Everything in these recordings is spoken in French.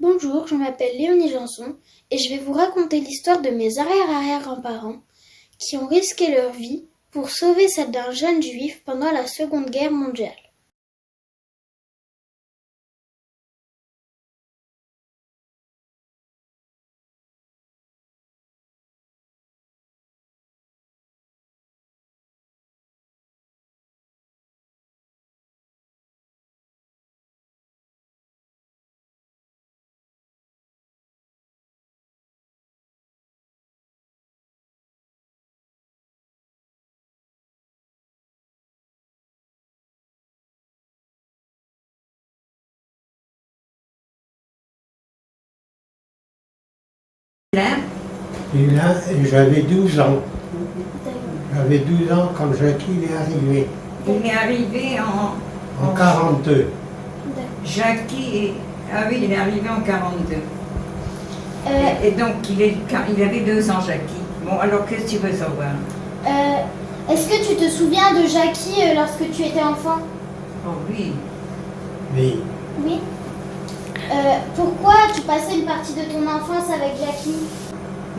Bonjour, je m'appelle Léonie Janson et je vais vous raconter l'histoire de mes arrière-arrière-grands-parents qui ont risqué leur vie pour sauver celle d'un jeune juif pendant la Seconde Guerre mondiale. Et là, j'avais 12 ans. J'avais 12 ans quand Jackie est arrivé. Il est arrivé En 42. Jackie, ah oui, il est arrivé en 42. Et donc, il avait 2 ans, Jackie. Bon, alors, qu'est-ce que tu veux savoir? Est-ce que tu te souviens de Jackie lorsque tu étais enfant? Oh oui. Oui. Oui. Pourquoi tu passais une partie de ton enfance avec Jackie?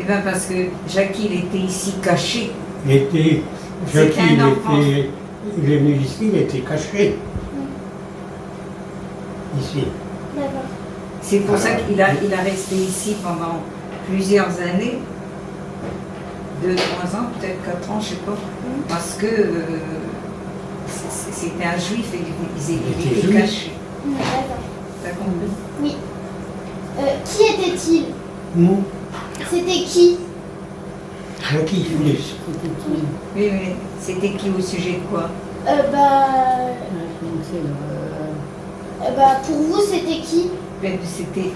Eh bien, parce que Jackie, il était ici caché. Jackie, C'était un enfant. il est venu ici, il était caché. Ici. D'accord. C'est pour ça qu'il a resté ici pendant plusieurs années. 2, 3 ans, peut-être 4 ans, je ne sais pas. Parce que c'était un juif et il était caché. D'accord. T'as compris? Oui. Qui était-il? Nous, C'était qui? Jackie Philips. Oui, mais c'était qui au sujet de quoi? Pour vous, c'était qui? Ben, c'était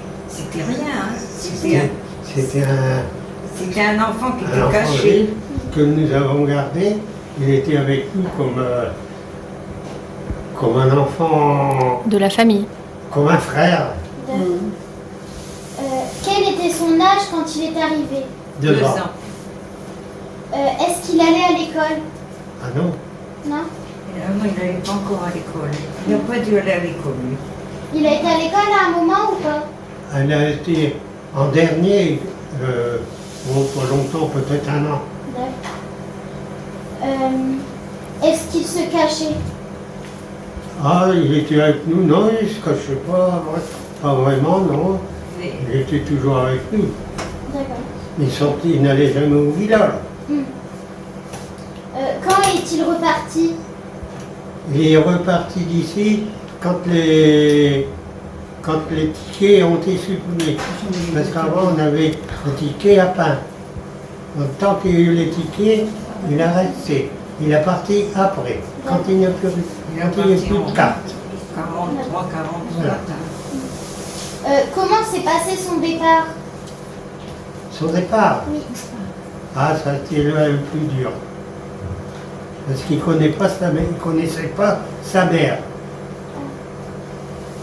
rien. Hein. C'était C'était un enfant qui un était enfant caché. juif que nous avons gardé. Il était avec nous comme un enfant, De la famille. comme un frère. Quel était son âge quand il est arrivé? 2 ans. ans. Est-ce qu'il allait à l'école? Ah non? Non. Non, il n'allait pas encore à l'école. Il n'a pas dû aller à l'école, lui. Il a été à l'école à un moment ou pas? Elle a été en dernier, pas longtemps, peut-être 1 an. D'accord. Est-ce qu'il se cachait? Ah, il était avec nous, non, il ne se cachait pas vraiment, non. Mais Il était toujours avec nous. D'accord. Il n'allait jamais au village. Quand est-il reparti? Il est reparti d'ici quand les tickets ont été supprimés. Parce qu'avant, on avait le ticket à pain. Donc, tant qu'il y a eu les tickets, il a resté. Il est parti après, quand il n'y a plus de carte. 43, 44. Voilà. Comment s'est passé son départ? Son départ, Oui. ah, ça a été le plus dur. Parce qu'il ne connaissait pas sa mère.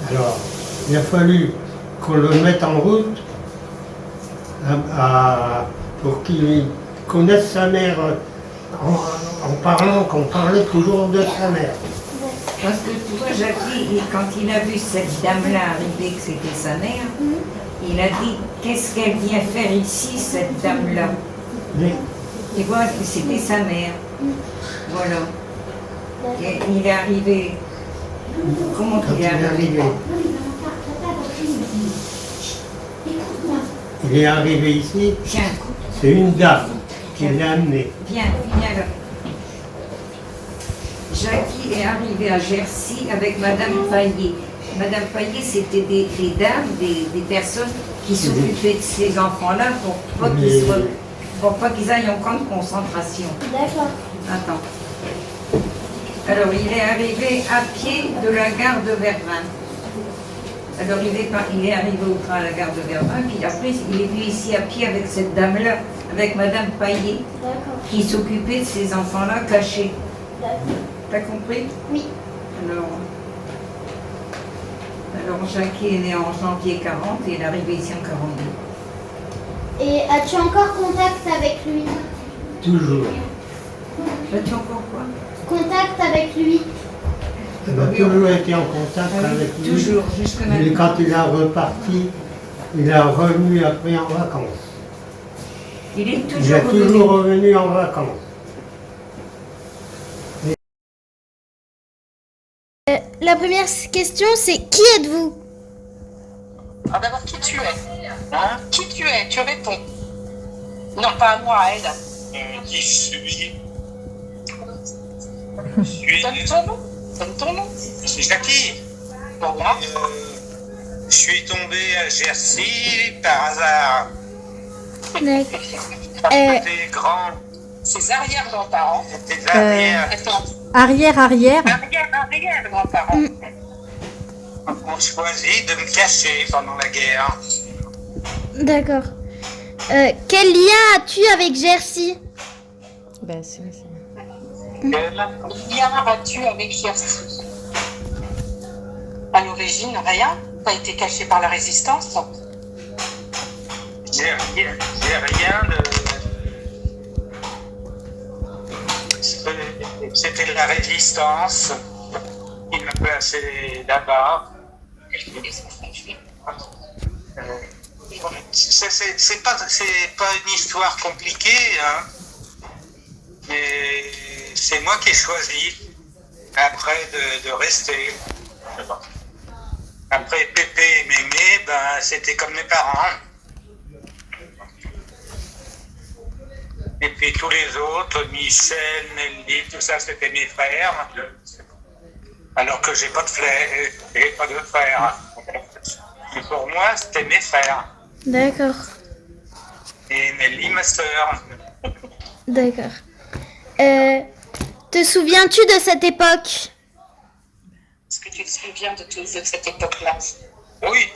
Alors, il a fallu qu'on le mette en route pour qu'il connaisse sa mère en parlant, qu'on parlait toujours de sa mère. Parce que tu vois, Jackie, quand il a vu cette dame-là arriver, que c'était sa mère, il a dit, qu'est-ce qu'elle vient faire ici, cette dame-là? Mais Tu vois, c'était sa mère. Voilà. Et il est arrivé. Comment quand il est arrivé? Il est arrivé ici, Viens, c'est une dame qui l'a amené. viens là. Jackie est arrivé à Jersey avec Madame Paillet. Madame Paillet, c'était des dames, des personnes qui s'occupaient de ces enfants-là pour pas qu'ils aillent en camp de concentration. D'accord. Attends. Alors, il est arrivé à pied de la gare de Vervins. Alors, il est arrivé au train à la gare de Vervins, puis après, il est venu ici à pied avec cette dame-là, avec Madame Paillet, D'accord. qui s'occupait de ces enfants-là cachés. D'accord. T'as compris? Oui. Alors, Jackie est né en janvier 40 et il est arrivé ici en 42. Et as-tu encore contact avec lui? Toujours. As-tu encore quoi? Contact avec lui? On a toujours été en contact avec lui. Toujours, jusque Et maintenant. quand il est reparti il est revenu après en vacances. Il est Il toujours est toujours revenu en vacances. La première question, c'est qui êtes-vous? Alors d'abord, qui tu es? Hein? Qui tu es? Tu réponds. Non, pas à moi, à elle. Qui je suis? Je suis Donne ton nom. Donne ton nom. c'est Jackie. Voilà. Je suis tombé à Jersey par hasard. D'accord. Parce que t'es grand, Ses arrière-grands-parents. tes arrières Attends. Arrière. Arrière-grands-parents. ont choisi de me cacher pendant la guerre. D'accord. Quel lien as-tu avec Jersey? Ben, c'est... Quel lien as-tu avec Jersey? À l'origine, rien. T'as été caché par la résistance. J'ai rien de... C'était la résistance qui m'a placé là-bas. C'est pas une histoire compliquée, hein. Mais c'est moi qui ai choisi après de rester. Après Pépé et Mémé, ben, c'était comme mes parents. Et puis tous les autres, Michel, Nelly, tout ça, c'était mes frères. Alors que j'ai pas de frères. Et pour moi, c'était mes frères. D'accord. Et Nelly, ma sœur. D'accord. Te souviens-tu de cette époque? Est-ce que tu te souviens de cette époque-là? Oui.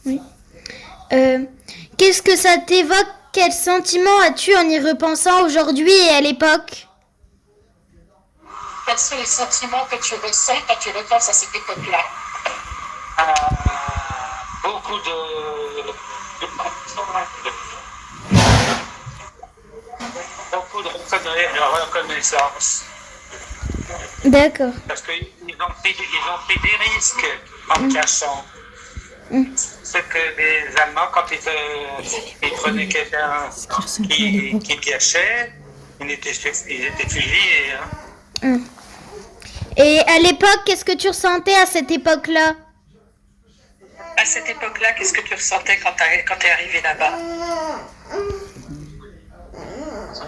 Oui. Qu'est-ce que ça t'évoque? Quel sentiment as-tu en y repensant aujourd'hui et à l'époque? Quels sont les sentiments que tu ressens quand tu repenses à cette époque-là? Beaucoup de reconnaissance. D'accord. Parce qu'ils ont pris des risques en cachant. C'est que les Allemands, quand ils prenaient quelqu'un qui cachait, ils étaient fusillés. Hein. Et à l'époque, qu'est-ce que tu ressentais à cette époque-là? À cette époque-là, qu'est-ce que tu ressentais quand t'es arrivé là-bas?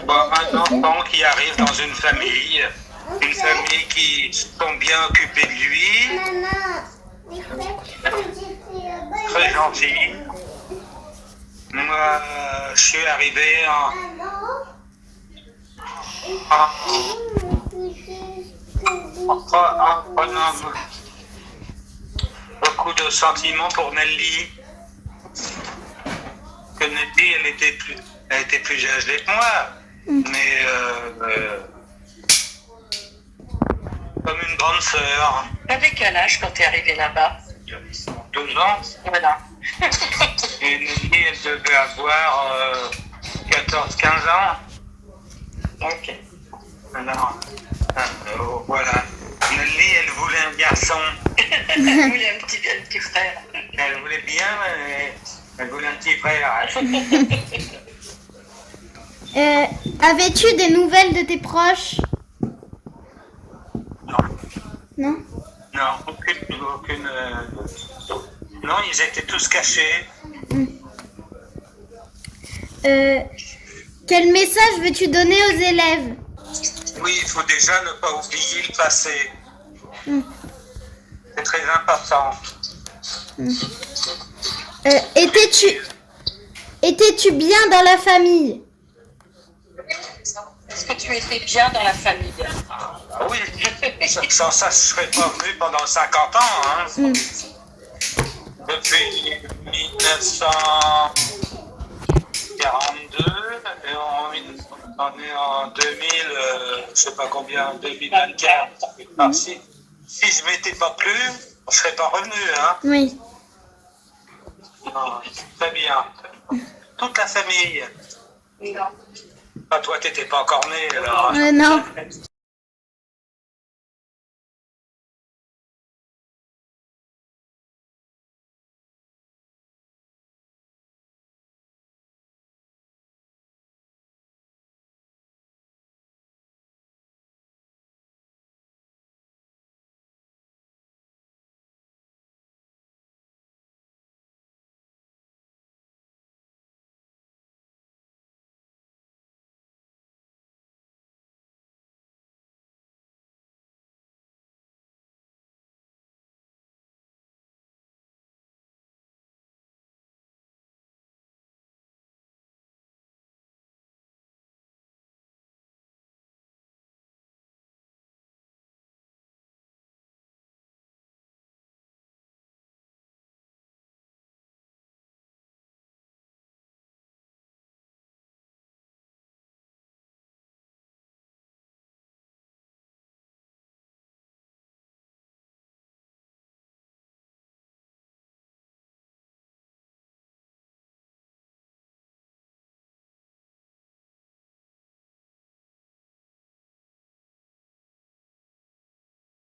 Bon, un enfant qui arrive dans une famille qui sont bien occupés de lui, très gentil. Moi, je suis arrivé en prenant beaucoup de sentiments pour Nelly. Que Nelly, elle était plus âgée que moi, mais comme une grande sœur. T'avais quel âge quand t'es arrivé là-bas? 12 ans. Voilà. Et Nelly, elle devait avoir 14-15 ans. Ok. Alors, voilà. Nelly, elle voulait un garçon. Elle voulait un petit frère. Elle voulait bien, mais elle voulait un petit frère. Avais-tu des nouvelles de tes proches? Non? Non, aucune. Non, ils étaient tous cachés. Quel message veux-tu donner aux élèves? Oui, il faut déjà ne pas oublier le passé. C'est très important. Étais-tu bien dans la famille? Est-ce que tu étais bien dans la famille? Ah oui, sans ça, je ne serais pas venu pendant 50 ans. Hein. Depuis 1942, et on est en 2000, je ne sais pas combien, 2024. Alors, si je ne m'étais pas plu, je ne serais pas revenu. Hein. Oui. Non, très bien. Toute la famille. Non. Ah, toi, tu n'étais pas encore né, alors. Non.